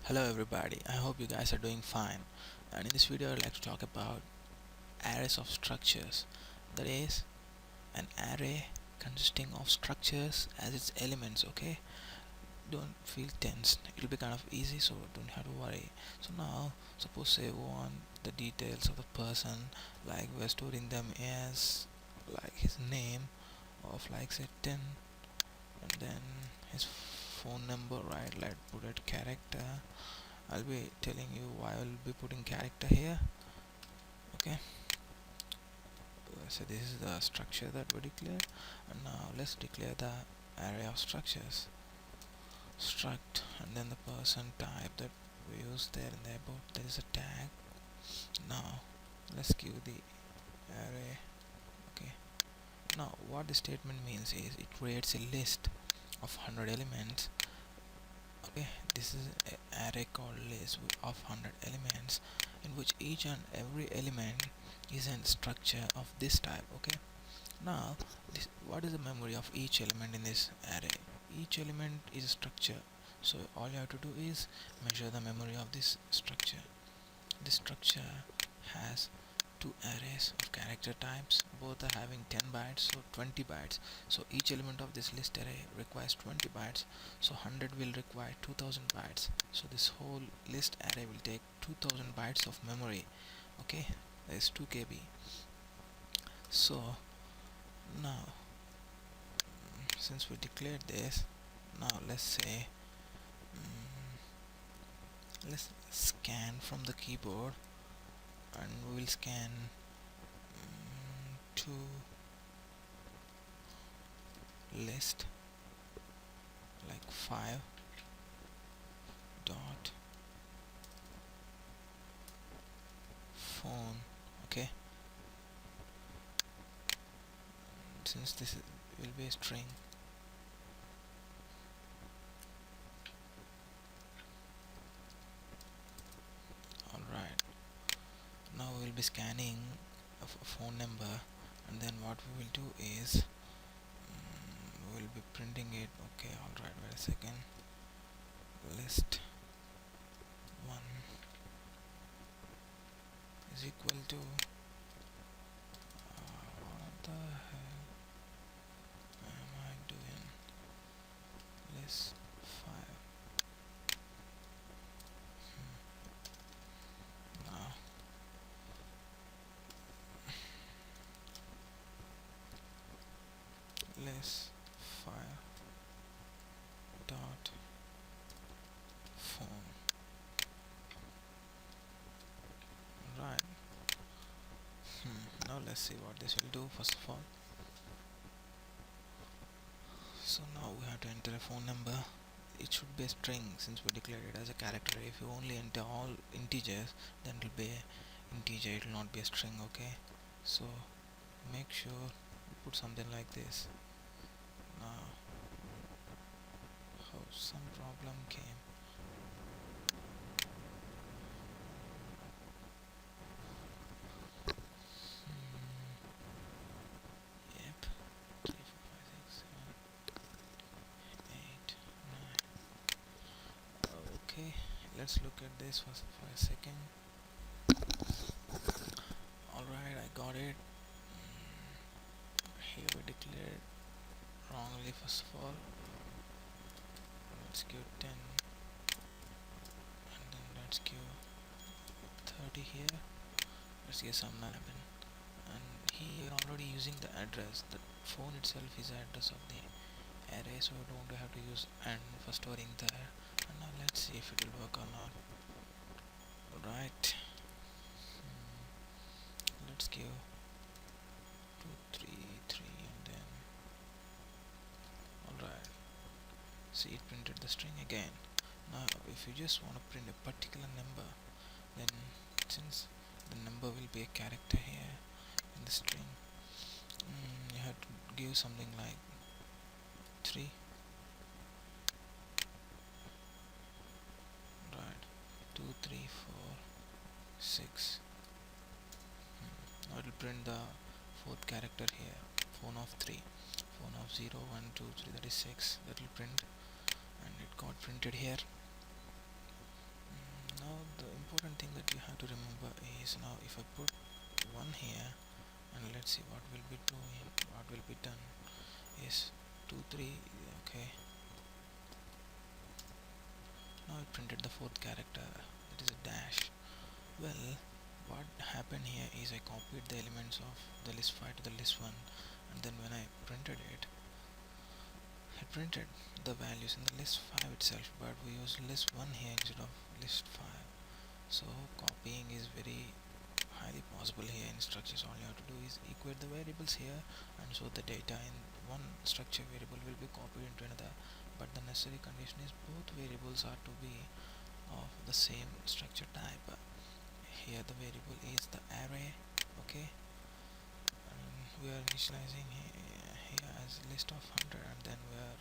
Hello everybody, I hope you guys are doing fine. And in this video I'd like to talk about arrays of structures. That is, an array consisting of structures as its elements, okay? Don't feel tensed, it'll be kind of easy, so don't have to worry. So now, suppose say we want the details of the person, like we're storing them as like his name of like say 10, and then his phone number, right? Let's put it character. I'll be telling you why I'll be putting character here. Okay, so this is the structure that we declared, and now let's declare the array of structures struct, and then the person type that we use there in the above, there is a tag. Now let's give the array. Okay, now what the statement means is it creates a list of 100 elements. Okay, this is an array called list of 100 elements, in which each and every element is a structure of this type. Okay, now what is the memory of each element in this array? Each element is a structure, so all you have to do is measure the memory of this structure. This structure has two arrays of character types, both are having 10 bytes, so 20 bytes. So each element of this list array requires 20 bytes, so 100 will require 2000 bytes. So this whole list array will take 2000 bytes of memory. Okay, that is 2 KB. So now, since we declared this, now let's say let's scan from the keyboard, and we will scan to list like 5 dot phone. Okay, since this will be a string, alright, now we will be scanning a phone number, and then what we will do is we will be printing it. Okay, alright, wait a second. List 1 is equal to what the hell am I doing? List 5. Now list 5 dot phone. Right. Now let's see what this will do. First of all, so now we have to enter a phone number. It should be a string since we declared it as a character. If you only enter all integers, then it will be a integer, it will not be a string. Okay, so make sure you put something like this. Now how some problem came. Yep, 3 4 5 6 7 8 9. Okay, let's look at this for a second. Alright, I got it. Here we declared wrongly. First of all, let's give 10, and then let's give 30 here. Let's give some 11, and here already using the address. The phone itself is the address of the array, so we don't have to use and for storing there. And now let's see if it will work or not. Right, let's give 2 3 3, and then alright, see, it printed the string again. Now if you just want to print a particular number, then since the number will be a character here in the string, you have to give something like 3, right, 2 3 4 6. Now it will print the fourth character here, phone of 3, phone of 0 1 2 3, that is 6. That will print, and it got printed here. So now if I put 1 here, and let's see what will be doing, what will be done is 2 3. Okay, now it printed the fourth character, that is a dash. Well, what happened here is I copied the elements of the list 5 to the list 1, and then when I printed it, it printed the values in the list 5 itself, but we use list 1 here instead of list 5. So copying is very highly possible here in structures. All you have to do is equate the variables here, and so the data in one structure variable will be copied into another, but the necessary condition is both variables are to be of the same structure type. Here the variable is the array. Okay, and we are initializing here as list of 100, and then we are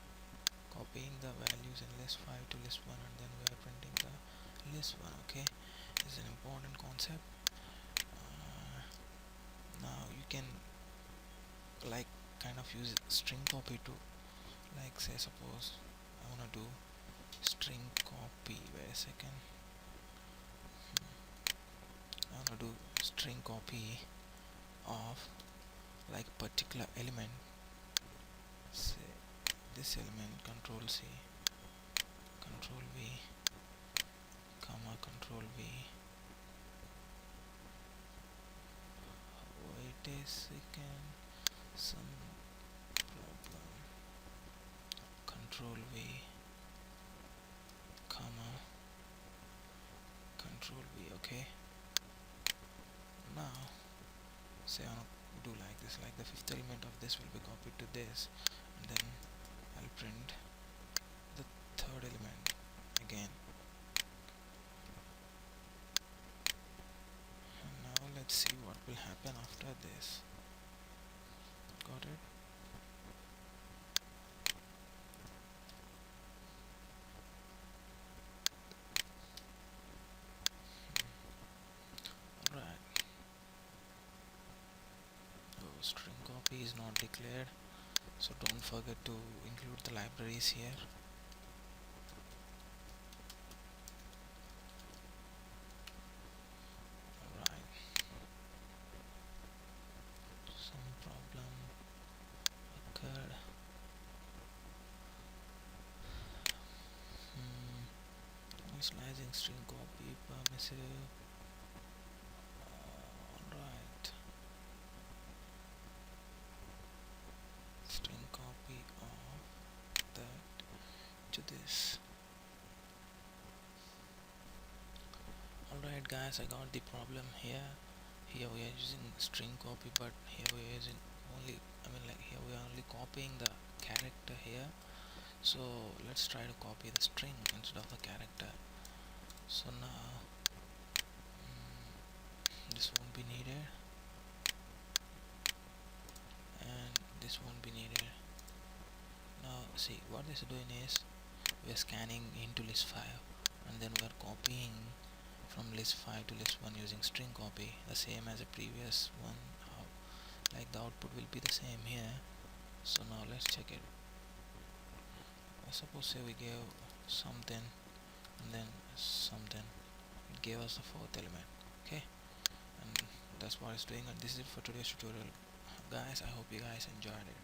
copying the values in list 5 to list 1, and then we are printing the list 1. Okay, this is an important concept. Now you can like kind of use string copy to, like say suppose I want to do string copy. Wait a second. I want to do string copy of like particular element, say this element, control C, control V, comma, control V. Wait a second, some problem. Control V, comma, control V. Okay, now say I want to do like this, like the fifth element of this will be copied to this, and then I'll print the third element again. And now let's see what will happen after this. Got it? Alright. So string copy is not declared, so don't forget to include the libraries here. Alright. Some problem occurred. Initializing string copy permissive. Alright. String copy of that to this. Alright guys, I got the problem here. Here we are using string copy, but here we are using only, like here we are only copying the character here. So let's try to copy the string instead of the character. So now this won't be needed, and this won't be needed. Now see what this is doing is we are scanning into list 5, and then we are copying from list 5 to list 1 using string copy, the same as the previous one. Like the output will be the same here. So now let's check it. Suppose say we gave something and then something, it gave us the fourth element. Okay, and that's what it's doing. And this is it for today's tutorial, guys. I hope you guys enjoyed it.